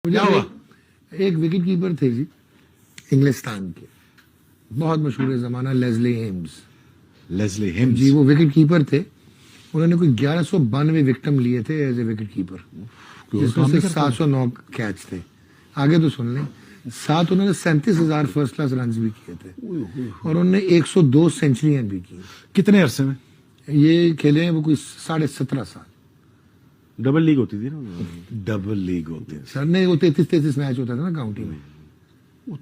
क्या हुआ? एक विकेट कीपर थे जी इंग्लिस्तान के, बहुत मशहूर है जमाना, लेस्ली हेम्स जी, वो विकेट कीपर थे। उन्होंने कोई 1192 विकेट लिए थे एज ए विकेट कीपर, जिसमें से 709 कैच थे। आगे तो सुन लें, साथ उन्होंने 37,000 फर्स्ट क्लास रन भी किए थे और उन्होंने 102 सेंचुरियां भी की। कितने अरसे में? ये खेले हैं वो कोई 17.5 साल। डबल लीग होती थी ना? डबल लीग होती है सर नहीं, वो 33 मैच होता था ना काउंटी में।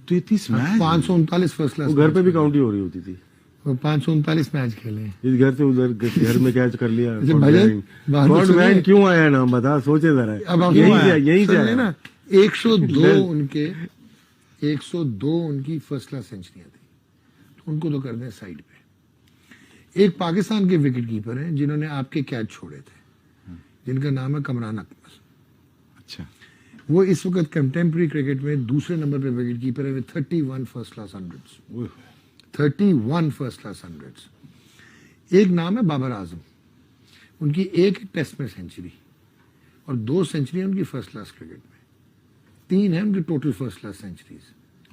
33 मैच, 539 फर्स्ट क्लास। घर पे भी काउंटी हो रही होती थी। 539 मैच खेले हैं। इस घर से उधर घर में कैच कर लिया। भजन क्यों आया नाम बता, सोचे जरा। अब यही से ना 102 उनकी फर्स्ट क्लास सेंचुरियां थी, तो उनको तो कर दें साइड पे। एक पाकिस्तान के विकेट कीपर हैं जिन्होंने आपके कैच छोड़े थे, जिनका नाम है कमरान अकमल। अच्छा, वो इस वक्त कंटेम्प्रेरी क्रिकेट में दूसरे नंबर पे विकेट कीपर है, 31 first class 100s। 31 first class 100s। एक नाम है बाबर आजम, उनकी एक टेस्ट में सेंचुरी और 2 सेंचुरी उनकी फर्स्ट क्लास क्रिकेट में, 3 है उनकी टोटल फर्स्ट क्लास सेंचुरीज।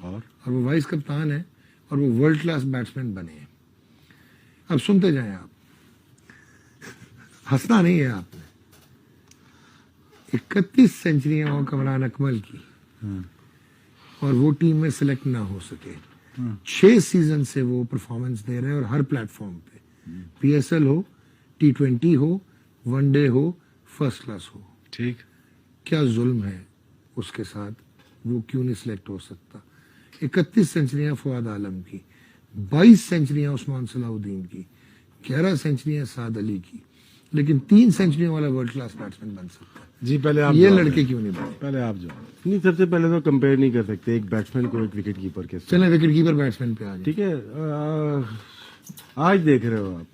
और वो वाइस कप्तान है और वो वर्ल्ड क्लास बैट्समैन बने हैं। अब सुनते जाएं आप, हंसना नहीं है आपने। 31 सेंचुरियां हो कमरान अकमल की और वो टीम में सिलेक्ट ना हो सके। 6 सीजन से वो परफॉर्मेंस दे रहे हैं और हर प्लेटफॉर्म पे, PSL हो, T20 हो, वनडे हो, फर्स्ट क्लास हो। ठीक, क्या जुल्म है उसके साथ, वो क्यों नहीं सिलेक्ट हो सकता? 31 सेंचुरियां फवाद आलम की, 22 सेंचुरियां उस्मान सलाउद्दीन की, 11 सेंचुरियां साद अली की, लेकिन 3 सेंचुरियों वाला वर्ल्ड क्लास बैट्समैन बन सकता है जी। पहले आप ये लड़के क्यों नहीं बने? पहले आप जाओ। नहीं, सबसे पहले तो कंपेयर नहीं कर सकते एक बैट्समैन को एक विकेट कीपर के साथ। चले विकेट कीपर बैट्समैन पे आ जाए। ठीक है, आज देख रहे हो आप,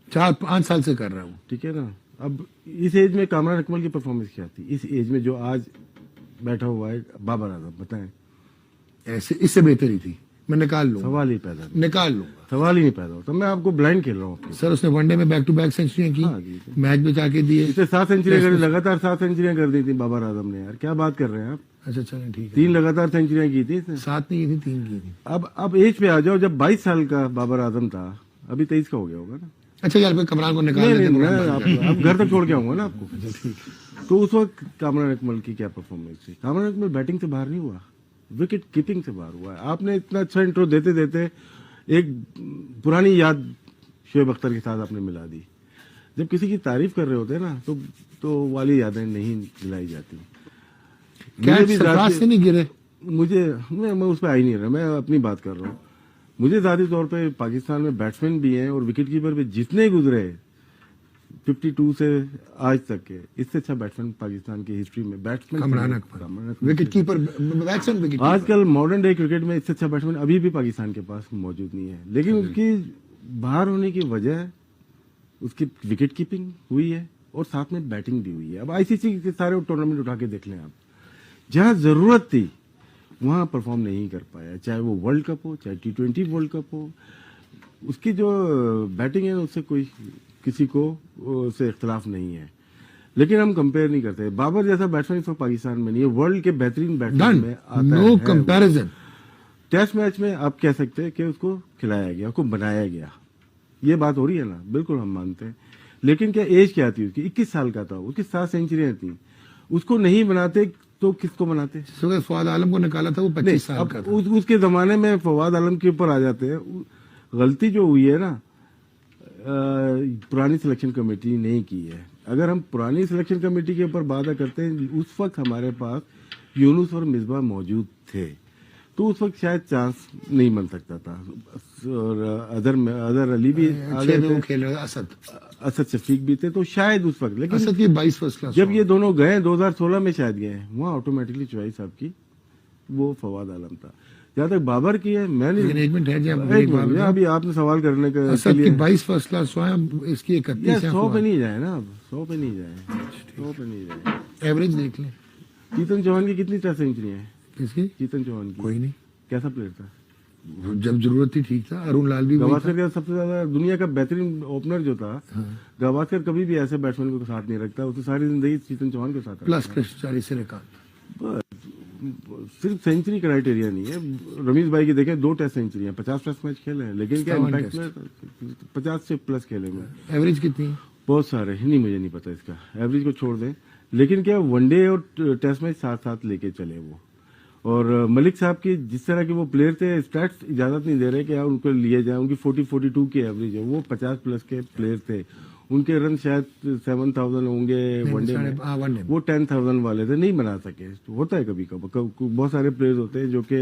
4-5 साल से कर रहा हूँ। ठीक है ना। अब इस एज में कामरान अकमल की परफॉर्मेंस क्या थी? इस एज में जो आज बैठा हुआ है बाबर आजम, बताएं। ऐसे इससे बेहतर ही थी, मैं निकाल लूंगा। सवाल ही पैदा नहीं, निकाल लूंगा, सवाल ही नहीं पैदा होता। मैं आपको ब्लाइंड खेल रहा हूँ। सर उसने वनडे में बैक टू बैक सेंचुरियां की, हाँ जी, मैच बचा के दिए। इसे 7 सेंचुरियां कर, लगातार 7 सेंचुरियां कर दी थी बाबर आजम ने। यार क्या बात कर रहे हैं आप? अच्छा चलें ठीक है, 3 लगातार सेंचुरियां की थी इसने। 7 नहीं की थी, 3 की थी। अब एज पे आ जाओ। जब 22 साल का बाबर आजम था, अभी 23 का हो गया होगा ना। अच्छा यार, कमरान को निकाल नहीं, देते नहीं, हैं। अब घर तक छोड़ के आऊंगा ना आपको। तो उस वक्त कामरान अकमल की क्या परफॉर्मेंस थी? कामरान अकमल बैटिंग से बाहर नहीं हुआ, विकेट कीपिंग से बाहर हुआ है। आपने इतना अच्छा इंट्रो देते देते एक पुरानी याद शोएब अख्तर के साथ आपने मिला दी। जब किसी की तारीफ कर रहे होते हैं ना, तो वाली यादें नहीं दिलाई जाती। क्या सरफराज से नहीं गिरे? मैं उस पर आ ही नहीं रहा, मैं अपनी बात कर रहा हूँ। मुझे ज़ाती तौर पे पाकिस्तान में बैट्समैन भी हैं और विकेट कीपर भी जितने गुजरे 52 से आज तक के, इससे अच्छा बैट्समैन पाकिस्तान की हिस्ट्री में batsman Kamran Akmal, wicket keeper batsman, wicket आजकल मॉडर्न डे क्रिकेट में इससे अच्छा बैट्समैन अभी भी पाकिस्तान के पास मौजूद नहीं है। लेकिन उसकी बाहर होने की वजह उसकी विकेट कीपिंग हुई है और साथ में बैटिंग भी हुई है। अब ICC के सारे टूर्नामेंट उठा के देख लें आप, जहां जरूरत थी वहां परफॉर्म नहीं कर पाया, चाहे वो वर्ल्ड कप हो, चाहे T20 वर्ल्ड कप हो। उसकी जो बैटिंग है उससे कोई किसी को उससे इख्तलाफ नहीं है, लेकिन हम कंपेयर नहीं करते। बाबर जैसा बैट्समैन इस वक्त पाकिस्तान में नहीं है, वर्ल्ड के बेहतरीन बैट्समैन में आता नो कंपैरिजन। टेस्ट मैच में आप कह सकते हैं कि उसको खिलाया गया, उसको बनाया गया, ये बात हो रही है ना, बिल्कुल हम मानते हैं। लेकिन क्या एज क्या थी उसकी? 21 साल का था, उसकी 7 सेंचुरियां थी। उसको नहीं बनाते तो किसको बनाते? फवाद आलम को निकाला था, वो 25 साल का था। उसके जमाने में फवाद आलम के ऊपर आ जाते हैं। गलती जो हुई है ना, पुरानी सिलेक्शन कमेटी नहीं की है। अगर हम पुरानी सिलेक्शन कमेटी के ऊपर बात करते हैं, उस वक्त हमारे पास यूनुस और मिसबा मौजूद थे, तो उस वक्त शायद चांस नहीं बन सकता था। और अदर अली भी आगे खेल रहे, असद शफीक भी थे, तो शायद उस वक्त। लेकिन असद की 22 फर्स्ट क्लास। जब ये दोनों गए 2016 में शायद गए, वहाँ ऑटोमेटिकली चॉइस आपकी वो फवाद आलम था। जहाँ तक बाबर की है, मैंने एक मिनट है जी, अभी आपने सवाल करने का असद की 22 फर्स्ट क्लास, इसकी 31 है। 100 पे नहीं जाए ना, अब 100 पे नहीं जाए, एवरेज देख लें। चेतन चौहान की कितनी टेस्ट सेंचुरी है? किसकी? चेतन चौहान की। कोई नहीं। कैसा प्लेयर था? जब जरूरत थी ठीक था। अरुण लाल भी गावस्कर का सबसे ज्यादा दुनिया का बेहतरीन ओपनर जो था। गावस्कर कभी भी ऐसे बैट्समैन को साथ नहीं रखता, उसने सारी जिंदगी चेतन चौहान के साथ प्लस कृष्णचारी श्रीकांत। बस सिर्फ सेंचुरी क्राइटेरिया नहीं है। रमीज भाई की देखें 2 टेस्ट सेंचुरियां, 50 टेस्ट मैच खेले हैं, लेकिन क्या 57 इम्पैक्ट में 50 से प्लस खेले हुए हैं। एवरेज कितनी है? बहुत सारे नहीं, मुझे नहीं पता इसका, एवरेज को छोड़ दें। लेकिन क्या वनडे और टेस्ट मैच साथ साथ लेके चले वो। और मलिक साहब की जिस तरह के वो प्लेयर थे, स्टैट्स इजाजत नहीं दे रहे कि यार उनको लिए जाए। उनकी 40-42 की एवरेज है, वो 50 प्लस के प्लेयर थे। उनके रन शायद 7,000 होंगे वनडे में, वनडे वो 10,000 वाले थे, नहीं बना सके। तो होता है कभी कभी, बहुत सारे प्लेयर्स होते हैं जो कि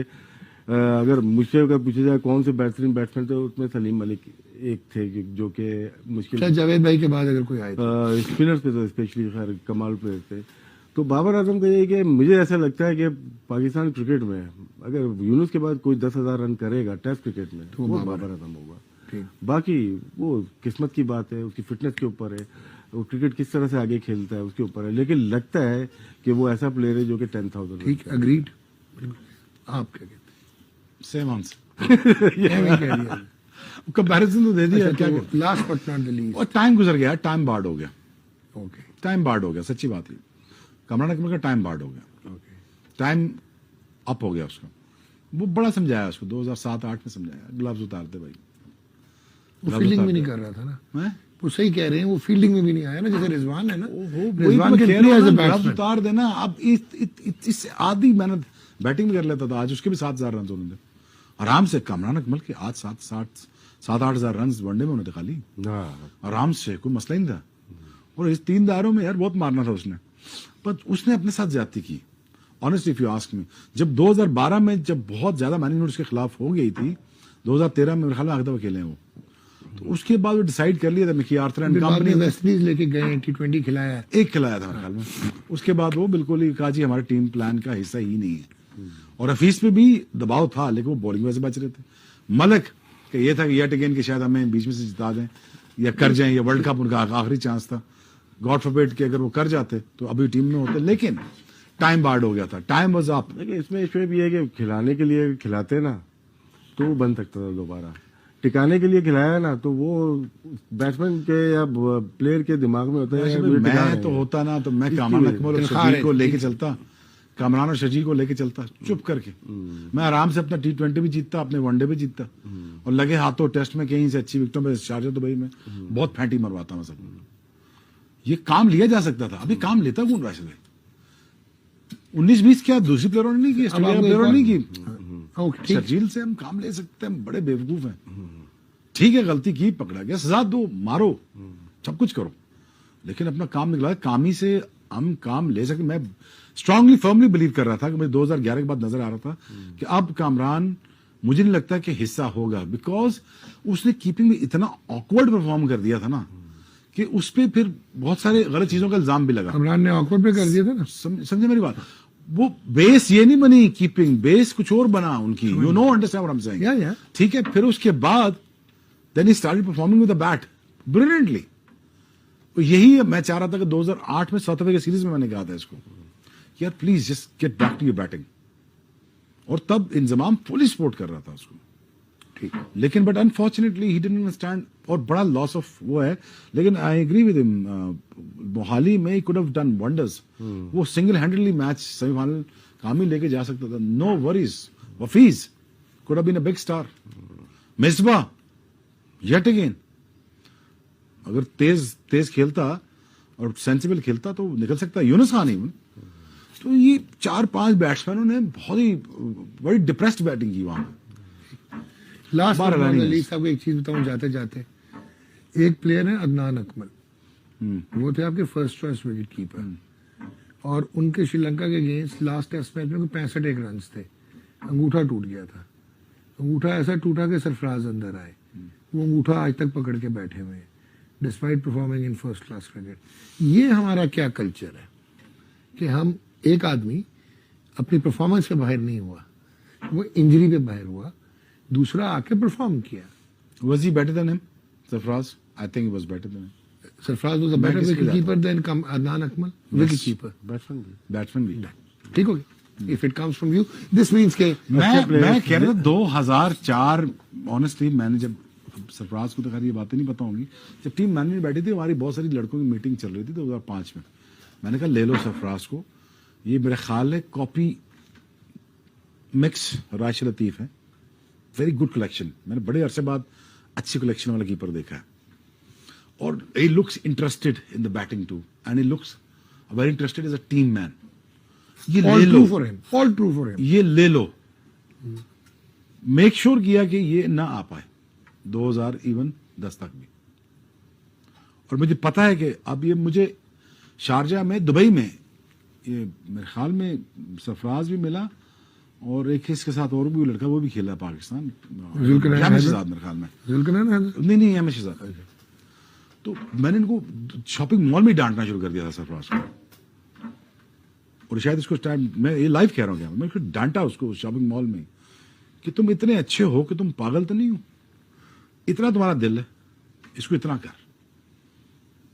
अगर मुझसे अगर पूछा जाए कौन से बेहतरीन बैट्समैन थे, उसमें सलीम मलिक एक थे जो कि मुश्किल, शायद जावेद भाई के बाद अगर कोई आए स्पिनर्स पे तो स्पेशली खैर कमाल प्लेयर थे। तो बाबर आजम का ये कि मुझे ऐसा लगता है कि पाकिस्तान क्रिकेट में अगर यूनुस के बाद कोई 10,000 रन करेगा टेस्ट क्रिकेट में तो वो बाबर आजम होगा। बाकी वो किस्मत की बात है, उसकी फिटनेस के ऊपर है, वो क्रिकेट किस तरह से आगे खेलता है उसके ऊपर है। लेकिन लगता है कि वो ऐसा प्लेयर है जो कि 10,000। ठीक, अग्रीड। आप क्या कहते हैं? Same answer. कंपैरिजन तो दे दिया, क्या last but not the least. और टाइम गुजर गया, टाइम बार्ड हो गया। ओके, टाइम बार्ड हो गया, सच्ची बात है। कमरान अकमल का टाइम बार्ड हो गया, टाइम अप हो गया उसका। वो बड़ा समझाया उसको, 2007-8 में समझाया, ग्लव्स उतार दे भाई। वो फील्डिंग भी नहीं कर रहा था ना, वो सही कह रहे हैं, वो फील्डिंग में भी नहीं आया ना, जैसे रिजवान है ना, रिजवान के ग्लव्स उतार देना। अब इससे आधी मेहनत बैटिंग में कर लेता था, आज उसके भी 7,000 रन होने थे आराम से। कमरान अकमल के आज 7-8 हजार रन वनडे में होने थे खाली, आराम से, कोई मसला ही नहीं था। और इस 3 दायरों में यार बहुत मारना था उसने, पर उसने अपने साथ ज्यादती की। Honestly if you ask me, जब 2012 में जब बहुत ज्यादा मैनेजमेंट उसके खिलाफ हो गई थी, 2013 में मेरे ख्याल में आखिर दफा खेले हैं वो, तो उसके बाद वो डिसाइड कर लिया था कि Arthur and company West Indies लेके गए, T20 खिलाया, एक खिलाया था मेरे ख्याल में। उसके बाद वो बिल्कुल ही कहा जी हमारे टीम प्लान का हिस्सा ही नहीं है। और हफीज पे भी दबाव था, लेकिन वो बॉलिंग में से बच रहे थे। मलक का ये था कि येट अगेन के शायद हमें बीच में से जिता दें या कर जाएं, या वर्ल्ड कप उनका आखिरी चांस था। गॉड फॉरबिड कि अगर वो कर जाते तो अभी टीम में होते, लेकिन टाइम बार्ड हो गया था, टाइम वाज अप। लेकिन इसमें इशू भी है कि खिलाने के लिए खिलाते ना तो वो बन सकता था दोबारा, टिकाने के लिए खिलाया ना तो वो बैट्समैन के या प्लेयर के दिमाग में होता है। मैं तो होता ना तो मैं कामरान अकमल और शजीर को लेके चलता, कामरान और शजीर को लेके चलता चुप करके। मैं आराम से अपना T20 भी जीतता, अपने वनडे भी जीतता, और लगे हाथों टेस्ट में कहीं से अच्छी विकेटों में शारजा दुबई में बहुत फैंटी मरवाता मैं सब। ये काम लिया जा सकता था, अभी काम लेता कौन राशिद भाई? 19-20 क्या दूसरी प्लेयरों ने नहीं की, प्लेयरों ने नहीं की। शर्जील से हम काम ले सकते हैं, बड़े बेवकूफ हैं। ठीक है, गलती की, पकड़ा गया, सजा दो, मारो, सब कुछ करो, लेकिन अपना काम निकला। काम ही से हम काम ले सकते। मैं स्ट्रांगली फर्मली बिलीव कर रहा था कि मुझे 2011 के बाद नजर आ रहा था कि अब कामरान मुझे नहीं लगता कि हिस्सा होगा, बिकॉज उसने कीपिंग में इतना ऑकवर्ड परफॉर्म कर दिया था ना कि उस पर फिर बहुत सारे गलत चीजों का इल्जाम भी लगा। कामरान ने ऑकवर्ड पे कर दिया था ना, समझे मेरी बात? वो बेस ये नहीं बनी कीपिंग, बेस कुछ और बना उनकी। You know understand what I am saying? ठीक है, फिर उसके बाद then he started performing with the bat brilliantly. यही मैं चाह रहा था कि 2008 में साउथ अफ्रीका सीरीज में मैंने कहा था इसको, यार please just get back to your batting, और तब इंजमाम फुली सपोर्ट कर रहा था उसको। ठीक, लेकिन but unfortunately he didn't understand, और बड़ा लॉस ऑफ वो है। लेकिन I agree with him, Mohali में he could have done wonders. वो सिंगल हैंडेडली मैच सेमीफाइनल काम ही लेके जा सकता था, no worries. Hafeez could have been a big star. Misbah yet again, अगर तेज खेलता और सेंसिबल खेलता तो निकल सकता। यूनुस खान इवन। तो ये 4-5 बैट्समैनों ने बहुत ही बड़ी डिप्रेस्ड बैटिंग की वहां पे। लास्ट अली साहब एक चीज बताऊं जाते जाते, एक प्लेयर है अदनान अकमल, वो थे आपके फर्स्ट चॉइस विकेट कीपर, और उनके श्रीलंका के अगेंस्ट लास्ट टेस्ट मैच में 65 रन थे, अंगूठा टूट गया था। अंगूठा ऐसा टूटा कि सरफराज अंदर आए, वो अंगूठा आज तक पकड़ के बैठे हुए हैं despite performing in first class cricket. ये हमारा क्या कल्चर है कि हम, एक आदमी अपनी परफॉर्मेंस पे बाहर नहीं हुआ, वो इंजरी पे बाहर हुआ, दूसरा आके परफॉर्म किया। Was he better than him, Sarfraz? I think he was better than him. Sarfraz was a better wicket keeper than Adnan Akmal, wicket keeper. Batsman भी। ठीक हो गया? If it comes from you, this means के मैं कह रहा था 2004 honestly, मैंने जब सरफराज को तो खैर ये बातें नहीं पता होंगी, जब टीम मैनेजमेंट बैठी थी हमारी बहुत सारी लड़कों की मीटिंग चल रही थी 2005 में। मैंने कहा ले लो सरफराज को, ये मेरा ख्याल है कॉपी मिक्स राशिद लतीफ है, वेरी गुड कलेक्शन। मैंने बड़े अरसे बाद अच्छी कलेक्शन वाला कीपर देखा है, और he looks interested in the batting too, and he looks very interested as a team man. ये All ले लो, true for him. All true for him. ये ले लो। मेक श्योर किया कि ये ना आ पाए 2010 तक भी। और मुझे पता है कि अब ये मुझे शारजा में, दुबई में, ये मेरे ख्याल में सरफराज भी मिला, और एक इसके साथ और भी लड़का, वो भी खेला पाकिस्तान, जुल्करनैन जामिद हैदर। शहजाद मेरे ख्याल में। जुल्करनैन हैदर। नहीं अहमद शहजाद। तो मैंने इनको शॉपिंग मॉल में ही डांटना शुरू कर दिया था सरफराज को, और शायद इसको टाइम, मैं ये लाइव कह रहा हूँ क्या, मैं उसको डांटा उसको शॉपिंग मॉल में कि तुम इतने अच्छे हो कि तुम पागल तो नहीं हो, इतना तुम्हारा दिल है, इसको इतना कर,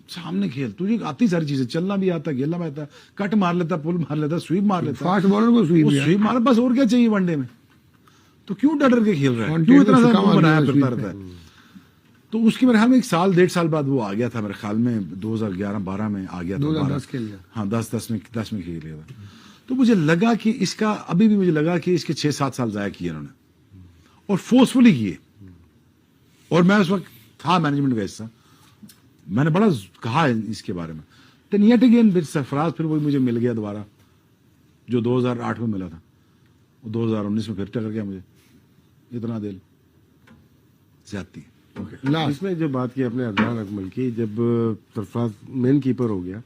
सामने खेल, तुझे आती सारी चीजें, चलना भी आता, खेलना भी आता, कट मार लेता, पुल मार लेता, स्वीप मार लेता, फास्ट बॉलर को स्वीप दिया। स्वीप मार, बस और क्या चाहिए वनडे में। तो क्यों डर के खेल रहा है, One क्यों day इतना में सा सिक्का मुंह मार बनाया दिया फिरता स्वीप रहता है। तो उसकी मेरे ख्याल में 1 डेढ़ साल बाद वो आ गया था, मेरे ख्याल में 2011-12 में आ गया था। 2010 खेल गया। हाँ 10 में खेल गया था। तो मुझे लगा कि इसका, अभी भी मुझे लगा कि इसके 6-7 साल जाया किए उन्होंने, और फोर्सफुली किए। और मैं उस वक्त था मैनेजमेंट का हिस्सा, मैंने बड़ा कहा है इसके बारे में। देन येट अगेन सरफराज, फिर वही मुझे मिल गया दोबारा, जो 2008 में मिला था, वो 2019 में फिर टकर गया मुझे। इतना दिल ज्यादती। लास्ट इसमें जो बात की अपने अदनान अकमल की, जब सरफराज मेन कीपर हो गया